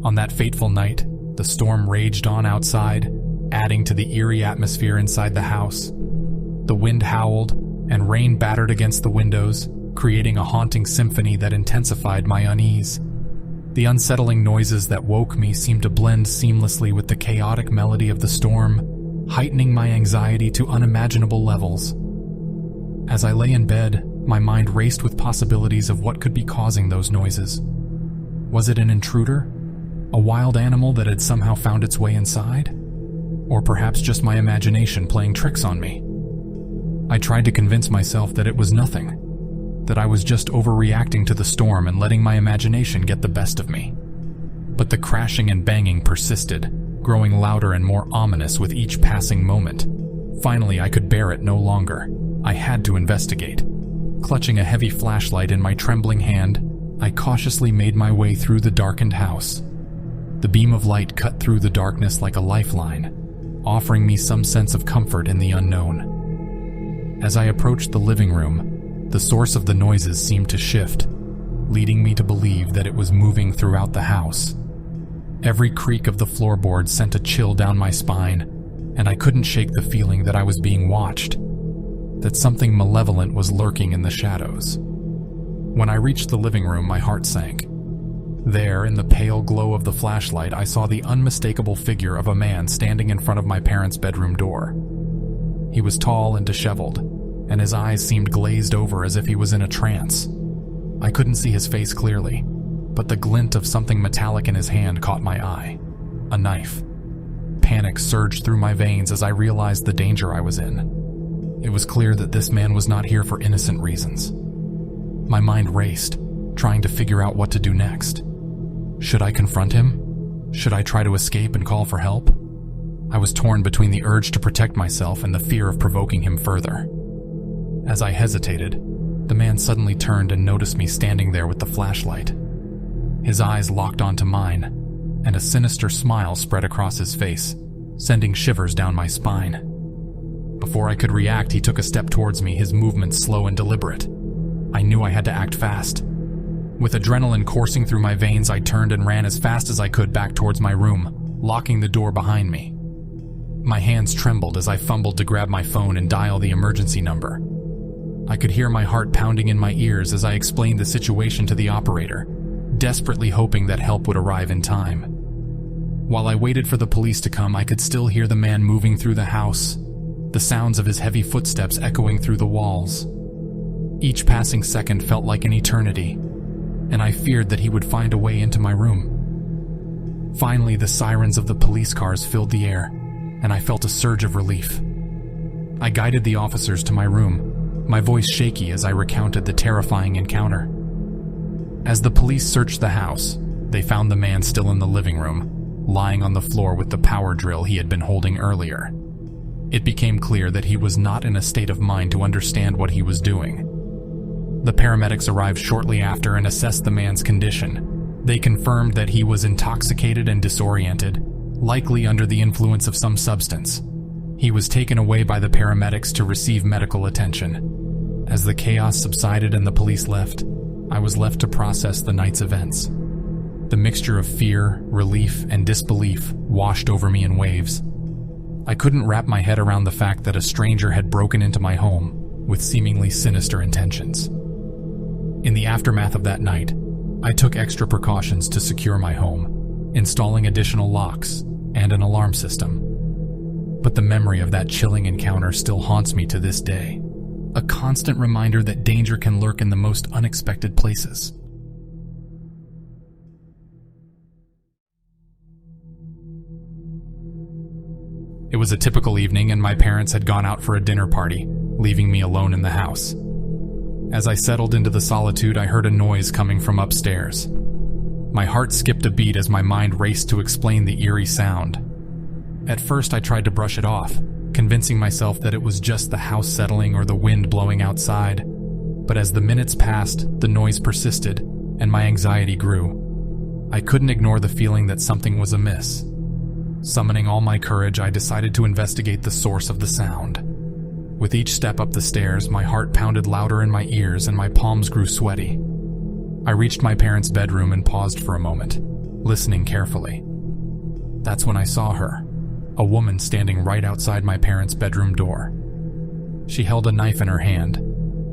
On that fateful night, the storm raged on outside, adding to the eerie atmosphere inside the house. The wind howled, and rain battered against the windows, creating a haunting symphony that intensified my unease. The unsettling noises that woke me seemed to blend seamlessly with the chaotic melody of the storm, heightening my anxiety to unimaginable levels. As I lay in bed, my mind raced with possibilities of what could be causing those noises. Was it an intruder? A wild animal that had somehow found its way inside? Or perhaps just my imagination playing tricks on me? I tried to convince myself that it was nothing, that I was just overreacting to the storm and letting my imagination get the best of me. But the crashing and banging persisted, growing louder and more ominous with each passing moment. Finally, I could bear it no longer. I had to investigate. Clutching a heavy flashlight in my trembling hand, I cautiously made my way through the darkened house. The beam of light cut through the darkness like a lifeline, offering me some sense of comfort in the unknown. As I approached the living room, the source of the noises seemed to shift, leading me to believe that it was moving throughout the house. Every creak of the floorboards sent a chill down my spine, and I couldn't shake the feeling that I was being watched, that something malevolent was lurking in the shadows. When I reached the living room, my heart sank. There, in the pale glow of the flashlight, I saw the unmistakable figure of a man standing in front of my parents' bedroom door. He was tall and disheveled, and his eyes seemed glazed over as if he was in a trance. I couldn't see his face clearly, but the glint of something metallic in his hand caught my eye. A knife. Panic surged through my veins as I realized the danger I was in. It was clear that this man was not here for innocent reasons. My mind raced, trying to figure out what to do next. Should I confront him? Should I try to escape and call for help? I was torn between the urge to protect myself and the fear of provoking him further. As I hesitated, the man suddenly turned and noticed me standing there with the flashlight. His eyes locked onto mine, and a sinister smile spread across his face, sending shivers down my spine. Before I could react, he took a step towards me, his movements slow and deliberate. I knew I had to act fast. With adrenaline coursing through my veins, I turned and ran as fast as I could back towards my room, locking the door behind me. My hands trembled as I fumbled to grab my phone and dial the emergency number. I could hear my heart pounding in my ears as I explained the situation to the operator, desperately hoping that help would arrive in time. While I waited for the police to come, I could still hear the man moving through the house, the sounds of his heavy footsteps echoing through the walls. Each passing second felt like an eternity, and I feared that he would find a way into my room. Finally, the sirens of the police cars filled the air, and I felt a surge of relief. I guided the officers to my room, my voice shaky as I recounted the terrifying encounter. As the police searched the house, they found the man still in the living room, lying on the floor with the power drill he had been holding earlier. It became clear that he was not in a state of mind to understand what he was doing. The paramedics arrived shortly after and assessed the man's condition. They confirmed that he was intoxicated and disoriented, likely under the influence of some substance. He was taken away by the paramedics to receive medical attention. As the chaos subsided and the police left, I was left to process the night's events. The mixture of fear, relief, and disbelief washed over me in waves. I couldn't wrap my head around the fact that a stranger had broken into my home with seemingly sinister intentions. In the aftermath of that night, I took extra precautions to secure my home, installing additional locks and an alarm system. But the memory of that chilling encounter still haunts me to this day, a constant reminder that danger can lurk in the most unexpected places. It was a typical evening, and my parents had gone out for a dinner party, leaving me alone in the house. As I settled into the solitude, I heard a noise coming from upstairs. My heart skipped a beat as my mind raced to explain the eerie sound. At first, I tried to brush it off, convincing myself that it was just the house settling or the wind blowing outside. But as the minutes passed, the noise persisted, and my anxiety grew. I couldn't ignore the feeling that something was amiss. Summoning all my courage, I decided to investigate the source of the sound. With each step up the stairs, my heart pounded louder in my ears and my palms grew sweaty. I reached my parents' bedroom and paused for a moment, listening carefully. That's when I saw her, a woman standing right outside my parents' bedroom door. She held a knife in her hand,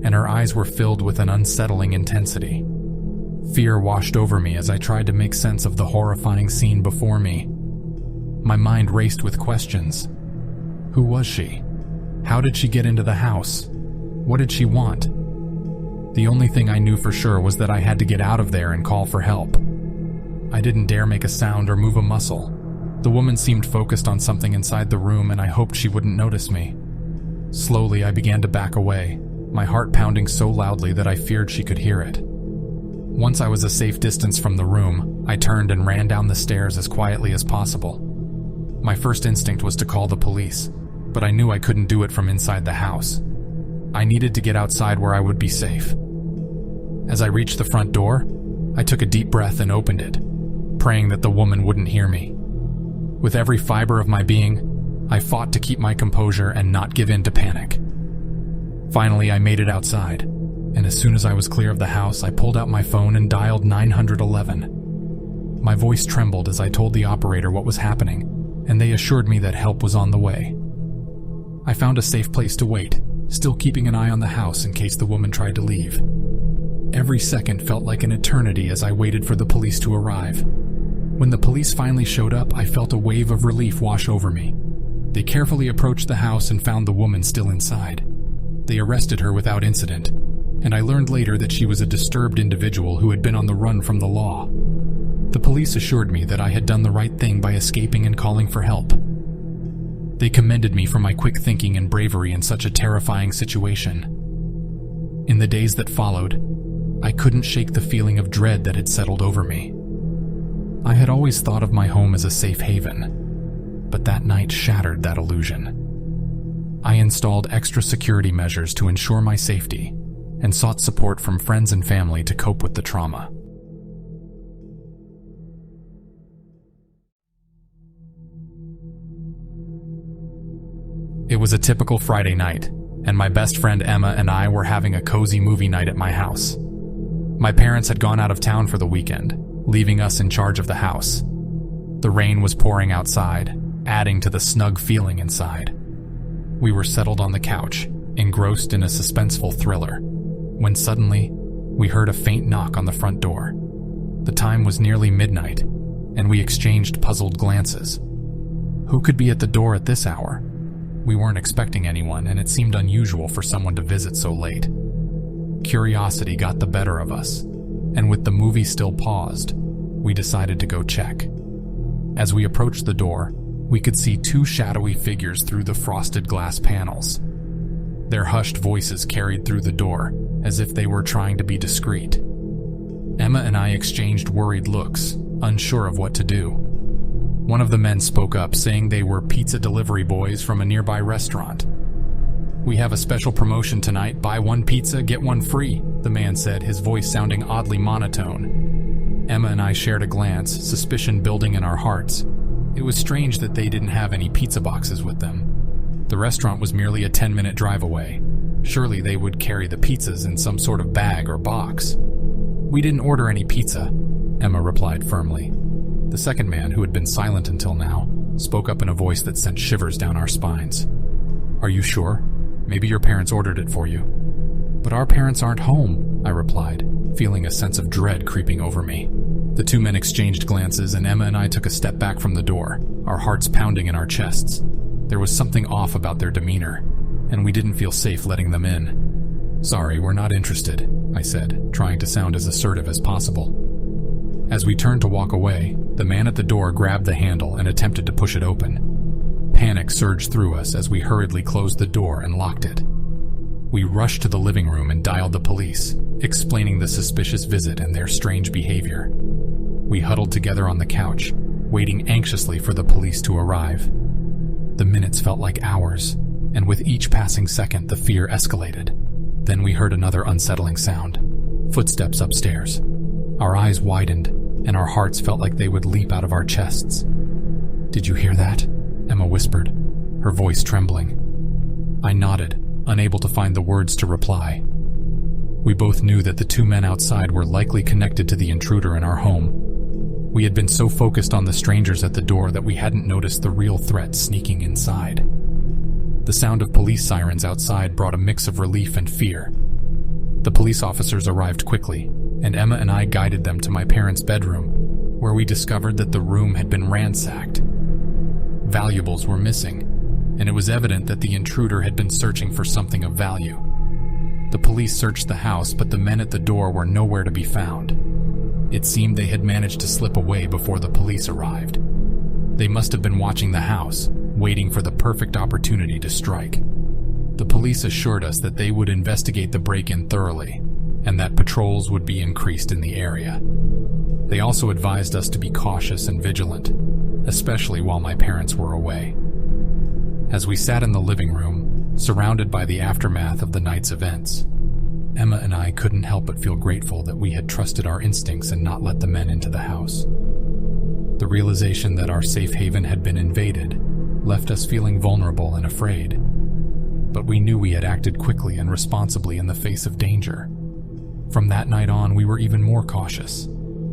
and her eyes were filled with an unsettling intensity. Fear washed over me as I tried to make sense of the horrifying scene before me. My mind raced with questions. Who was she? How did she get into the house? What did she want? The only thing I knew for sure was that I had to get out of there and call for help. I didn't dare make a sound or move a muscle. The woman seemed focused on something inside the room, and I hoped she wouldn't notice me. Slowly, I began to back away, my heart pounding so loudly that I feared she could hear it. Once I was a safe distance from the room, I turned and ran down the stairs as quietly as possible. My first instinct was to call the police, but I knew I couldn't do it from inside the house. I needed to get outside where I would be safe. As I reached the front door, I took a deep breath and opened it, praying that the woman wouldn't hear me. With every fiber of my being, I fought to keep my composure and not give in to panic. Finally, I made it outside, and as soon as I was clear of the house, I pulled out my phone and dialed 911. My voice trembled as I told the operator what was happening, and they assured me that help was on the way. I found a safe place to wait, still keeping an eye on the house in case the woman tried to leave. Every second felt like an eternity as I waited for the police to arrive. When the police finally showed up, I felt a wave of relief wash over me. They carefully approached the house and found the woman still inside. They arrested her without incident, and I learned later that she was a disturbed individual who had been on the run from the law. The police assured me that I had done the right thing by escaping and calling for help. They commended me for my quick thinking and bravery in such a terrifying situation. In the days that followed, I couldn't shake the feeling of dread that had settled over me. I had always thought of my home as a safe haven, but that night shattered that illusion. I installed extra security measures to ensure my safety and sought support from friends and family to cope with the trauma. It was a typical Friday night, and my best friend Emma and I were having a cozy movie night at my house. My parents had gone out of town for the weekend, leaving us in charge of the house. The rain was pouring outside, adding to the snug feeling inside. We were settled on the couch, engrossed in a suspenseful thriller, when suddenly, we heard a faint knock on the front door. The time was nearly midnight, and we exchanged puzzled glances. Who could be at the door at this hour? We weren't expecting anyone, and it seemed unusual for someone to visit so late. Curiosity got the better of us, and with the movie still paused, we decided to go check. As we approached the door, we could see two shadowy figures through the frosted glass panels. Their hushed voices carried through the door, as if they were trying to be discreet. Emma and I exchanged worried looks, unsure of what to do. One of the men spoke up, saying they were pizza delivery boys from a nearby restaurant. "We have a special promotion tonight, buy one pizza, get one free," the man said, his voice sounding oddly monotone. Emma and I shared a glance, suspicion building in our hearts. It was strange that they didn't have any pizza boxes with them. The restaurant was merely a 10-minute drive away. Surely they would carry the pizzas in some sort of bag or box. "We didn't order any pizza," Emma replied firmly. The second man, who had been silent until now, spoke up in a voice that sent shivers down our spines. "Are you sure? Maybe your parents ordered it for you." "But our parents aren't home," I replied, feeling a sense of dread creeping over me. The two men exchanged glances, and Emma and I took a step back from the door, our hearts pounding in our chests. There was something off about their demeanor, and we didn't feel safe letting them in. "Sorry, we're not interested," I said, trying to sound as assertive as possible. As we turned to walk away, the man at the door grabbed the handle and attempted to push it open. Panic surged through us as we hurriedly closed the door and locked it. We rushed to the living room and dialed the police, explaining the suspicious visit and their strange behavior. We huddled together on the couch, waiting anxiously for the police to arrive. The minutes felt like hours, and with each passing second, the fear escalated. Then we heard another unsettling sound. Footsteps upstairs. Our eyes widened, and our hearts felt like they would leap out of our chests. "Did you hear that?" Emma whispered, her voice trembling. I nodded, unable to find the words to reply. We both knew that the two men outside were likely connected to the intruder in our home. We had been so focused on the strangers at the door that we hadn't noticed the real threat sneaking inside. The sound of police sirens outside brought a mix of relief and fear. The police officers arrived quickly, and Emma and I guided them to my parents' bedroom, where we discovered that the room had been ransacked. Valuables were missing, and it was evident that the intruder had been searching for something of value. The police searched the house, but the men at the door were nowhere to be found. It seemed they had managed to slip away before the police arrived. They must have been watching the house, waiting for the perfect opportunity to strike. The police assured us that they would investigate the break-in thoroughly, and that patrols would be increased in the area. They also advised us to be cautious and vigilant, especially while my parents were away. As we sat in the living room, surrounded by the aftermath of the night's events, Emma and I couldn't help but feel grateful that we had trusted our instincts and not let the men into the house. The realization that our safe haven had been invaded left us feeling vulnerable and afraid, but we knew we had acted quickly and responsibly in the face of danger. From that night on, we were even more cautious,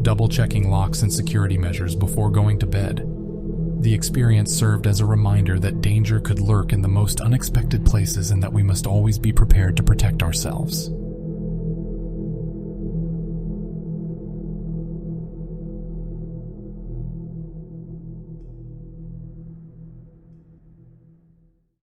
double-checking locks and security measures before going to bed. The experience served as a reminder that danger could lurk in the most unexpected places and that we must always be prepared to protect ourselves.